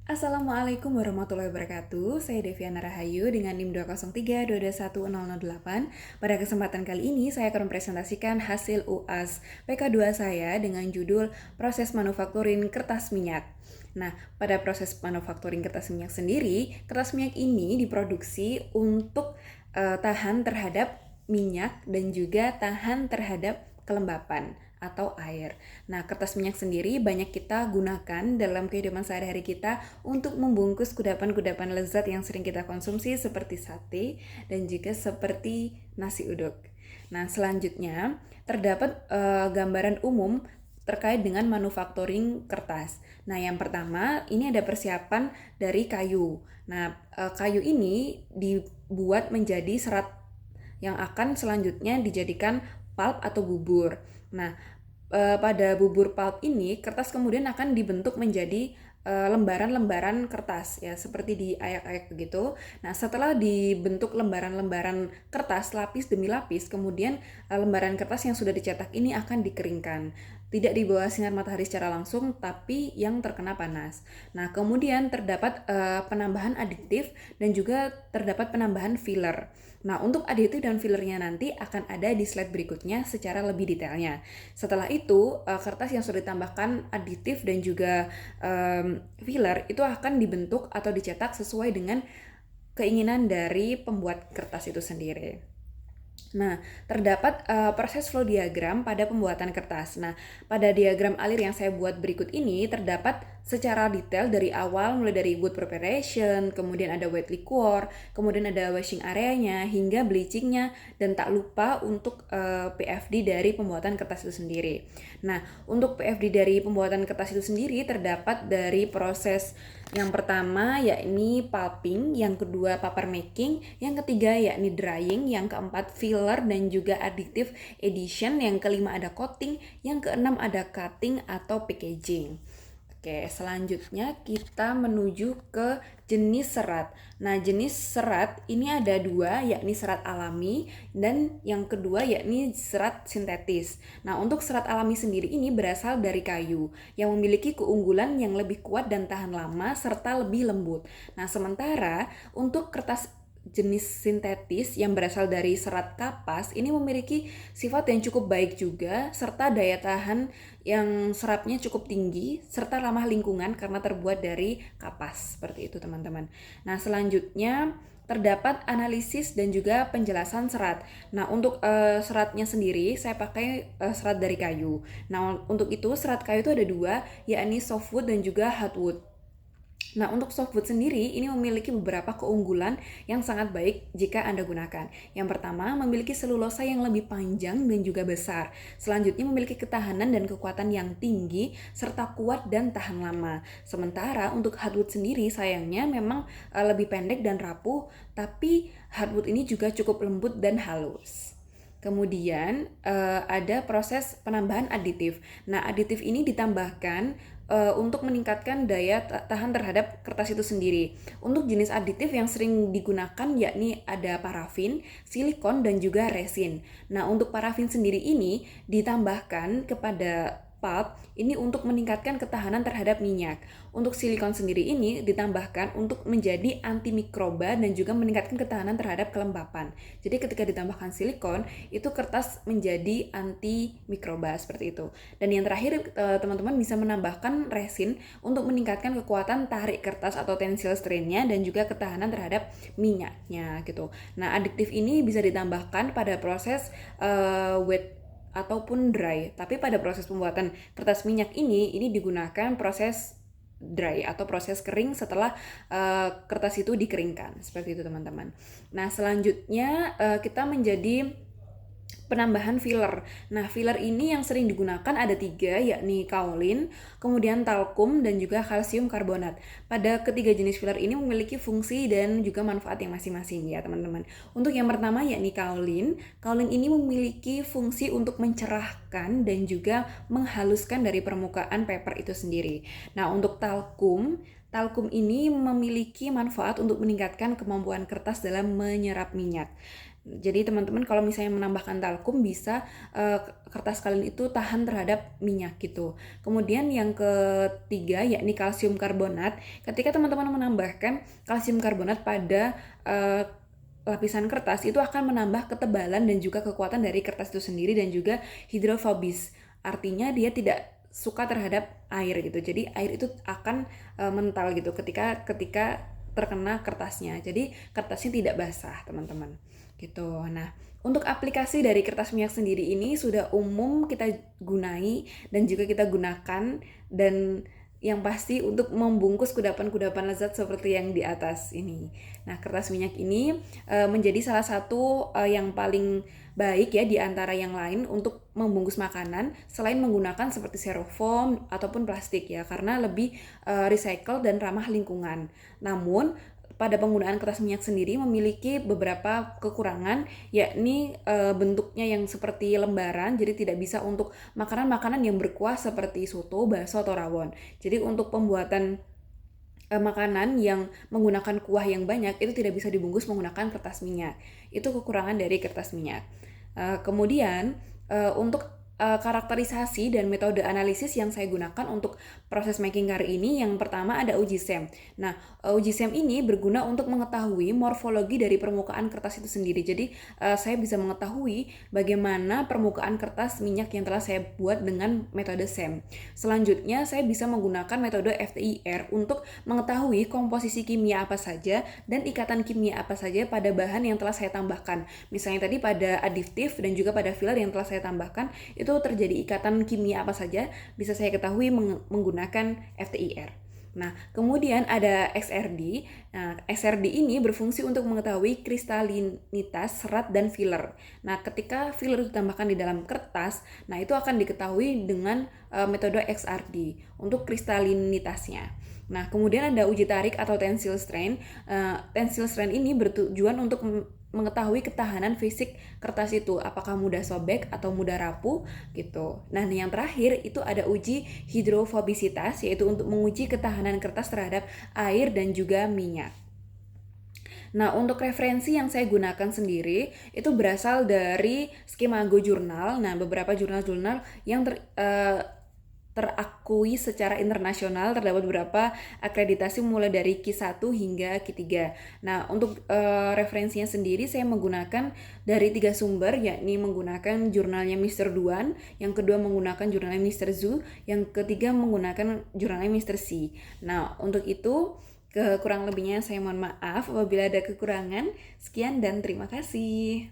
Assalamualaikum warahmatullahi wabarakatuh. Saya Deviana Rahayu dengan NIM 203221008. Pada kesempatan kali ini saya akan mempresentasikan hasil UAS PK2 saya dengan judul Proses Manufakturing Kertas Minyak. Nah, pada proses manufakturing kertas minyak sendiri, kertas minyak ini diproduksi untuk tahan terhadap minyak dan juga tahan terhadap kelembapan atau air. Nah, kertas minyak sendiri banyak kita gunakan dalam kehidupan sehari-hari kita untuk membungkus kudapan-kudapan lezat yang sering kita konsumsi seperti sate dan juga seperti nasi uduk. Nah, selanjutnya terdapat gambaran umum terkait dengan manufakturing kertas. Nah, yang pertama ini ada persiapan dari kayu. Nah, kayu ini dibuat menjadi serat yang akan selanjutnya dijadikan pulp atau bubur. Nah, pada bubur pulp ini kertas kemudian akan dibentuk menjadi lembaran-lembaran kertas ya seperti diayak-ayak begitu. Nah, setelah dibentuk lembaran-lembaran kertas lapis demi lapis, kemudian lembaran kertas yang sudah dicetak ini akan dikeringkan. Tidak di bawah sinar matahari secara langsung, tapi yang terkena panas. Nah, kemudian terdapat penambahan aditif dan juga terdapat penambahan filler. Nah, untuk aditif dan fillernya nanti akan ada di slide berikutnya secara lebih detailnya. Setelah itu, kertas yang sudah ditambahkan aditif dan juga filler itu akan dibentuk atau dicetak sesuai dengan keinginan dari pembuat kertas itu sendiri. Nah, terdapat proses flow diagram pada pembuatan kertas. Nah, pada diagram alir yang saya buat berikut ini terdapat secara detail dari awal mulai dari wood preparation, kemudian ada wet liquor, kemudian ada washing areanya hingga bleachingnya, dan tak lupa untuk PFD dari pembuatan kertas itu sendiri. Nah, untuk PFD dari pembuatan kertas itu sendiri terdapat dari proses yang pertama yakni pulping, yang kedua paper making, yang ketiga yakni drying, yang keempat filler dan juga additive addition, yang kelima ada coating, yang keenam ada cutting atau packaging. Oke, selanjutnya kita menuju ke jenis serat. Nah, jenis serat ini ada dua, yakni serat alami dan yang kedua yakni serat sintetis. Nah, untuk serat alami sendiri ini berasal dari kayu yang memiliki keunggulan yang lebih kuat dan tahan lama serta lebih lembut. Nah, sementara untuk kertas jenis sintetis yang berasal dari serat kapas ini memiliki sifat yang cukup baik juga serta daya tahan yang serapnya cukup tinggi serta ramah lingkungan karena terbuat dari kapas. Seperti itu, teman-teman. Nah, selanjutnya terdapat analisis dan juga penjelasan serat. Nah, untuk seratnya sendiri saya pakai serat dari kayu. Nah, untuk itu serat kayu itu ada dua, yakni softwood dan juga hardwood. Nah, untuk softwood sendiri ini memiliki beberapa keunggulan yang sangat baik jika Anda gunakan. Yang pertama, memiliki selulosa yang lebih panjang dan juga besar. Selanjutnya, memiliki ketahanan dan kekuatan yang tinggi serta kuat dan tahan lama. Sementara untuk hardwood sendiri sayangnya memang lebih pendek dan rapuh, tapi hardwood ini juga cukup lembut dan halus. Kemudian ada proses penambahan aditif. Nah, aditif ini ditambahkan untuk meningkatkan daya tahan terhadap kertas itu sendiri. Untuk jenis aditif yang sering digunakan yakni ada parafin, silikon, dan juga resin. Nah, untuk parafin sendiri ini ditambahkan kepada pulp ini untuk meningkatkan ketahanan terhadap minyak. Untuk silikon sendiri ini ditambahkan untuk menjadi antimikroba dan juga meningkatkan ketahanan terhadap kelembapan. Jadi ketika ditambahkan silikon, itu kertas menjadi antimikroba seperti itu. Dan yang terakhir, teman-teman bisa menambahkan resin untuk meningkatkan kekuatan tarik kertas atau tensile strain-nya dan juga ketahanan terhadap minyaknya gitu. Nah, adiktif ini bisa ditambahkan pada proses wet ataupun dry. Tapi pada proses pembuatan kertas minyak ini digunakan proses dry atau proses kering setelah kertas itu dikeringkan. Seperti itu, teman-teman. Nah, selanjutnya kita menjadi penambahan filler. Nah, filler ini yang sering digunakan ada 3, yakni kaolin, kemudian talkum, dan juga kalsium karbonat. Pada ketiga jenis filler ini memiliki fungsi dan juga manfaat yang masing-masing ya, teman-teman. Untuk yang pertama yakni kaolin. Kaolin ini memiliki fungsi untuk mencerahkan dan juga menghaluskan dari permukaan paper itu sendiri. Nah, untuk talkum ini memiliki manfaat untuk meningkatkan kemampuan kertas dalam menyerap minyak. Jadi teman-teman kalau misalnya menambahkan talkum bisa kertas kalian itu tahan terhadap minyak gitu. Kemudian yang ketiga yakni kalsium karbonat. Ketika teman-teman menambahkan kalsium karbonat pada lapisan kertas itu akan menambah ketebalan dan juga kekuatan dari kertas itu sendiri dan juga hidrofobis. Artinya dia tidak suka terhadap air gitu. Jadi air itu akan mental gitu ketika terkena kertasnya. Jadi kertasnya tidak basah, teman-teman. Gitu. Nah, untuk aplikasi dari kertas minyak sendiri ini sudah umum kita gunai dan juga kita gunakan, dan yang pasti untuk membungkus kudapan-kudapan lezat seperti yang di atas ini. Nah, kertas minyak ini menjadi salah satu yang paling baik ya di antara yang lain untuk membungkus makanan selain menggunakan seperti styrofoam ataupun plastik ya, karena lebih recycle dan ramah lingkungan. Namun pada penggunaan kertas minyak sendiri memiliki beberapa kekurangan, yakni bentuknya yang seperti lembaran, jadi tidak bisa untuk makanan-makanan yang berkuah seperti soto, bakso, atau rawon. Jadi untuk pembuatan makanan yang menggunakan kuah yang banyak itu tidak bisa dibungkus menggunakan kertas minyak. Itu kekurangan dari kertas minyak. Kemudian untuk karakterisasi dan metode analisis yang saya gunakan untuk proses making kari ini, yang pertama ada uji SEM. Nah, uji SEM ini berguna untuk mengetahui morfologi dari permukaan kertas itu sendiri. Jadi saya bisa mengetahui bagaimana permukaan kertas minyak yang telah saya buat dengan metode SEM. Selanjutnya saya bisa menggunakan metode FTIR untuk mengetahui komposisi kimia apa saja dan ikatan kimia apa saja pada bahan yang telah saya tambahkan. Misalnya tadi pada additif dan juga pada filler yang telah saya tambahkan itu terjadi ikatan kimia apa saja, bisa saya ketahui menggunakan FTIR. Nah, kemudian ada XRD. Nah, XRD ini berfungsi untuk mengetahui kristalinitas serat dan filler. Nah, ketika filler ditambahkan di dalam kertas, nah itu akan diketahui dengan metode XRD untuk kristalinitasnya. Nah, kemudian ada uji tarik atau tensile strain. Tensile strain ini bertujuan untuk mengetahui ketahanan fisik kertas itu, apakah mudah sobek atau mudah rapuh gitu. Nah, yang terakhir itu ada uji hidrofobisitas, yaitu untuk menguji ketahanan kertas terhadap air dan juga minyak. Nah, untuk referensi yang saya gunakan sendiri itu berasal dari Skemago Jurnal. Nah, beberapa jurnal-jurnal yang terakui secara internasional, terdapat beberapa akreditasi mulai dari Q1 hingga Q3. Nah, untuk referensinya sendiri saya menggunakan dari 3 sumber, yakni menggunakan jurnalnya Mr. Duan, yang kedua menggunakan jurnalnya Mr. Zhu, yang ketiga menggunakan jurnalnya Mr. C. Nah, untuk itu kurang lebihnya saya mohon maaf apabila ada kekurangan. Sekian dan terima kasih.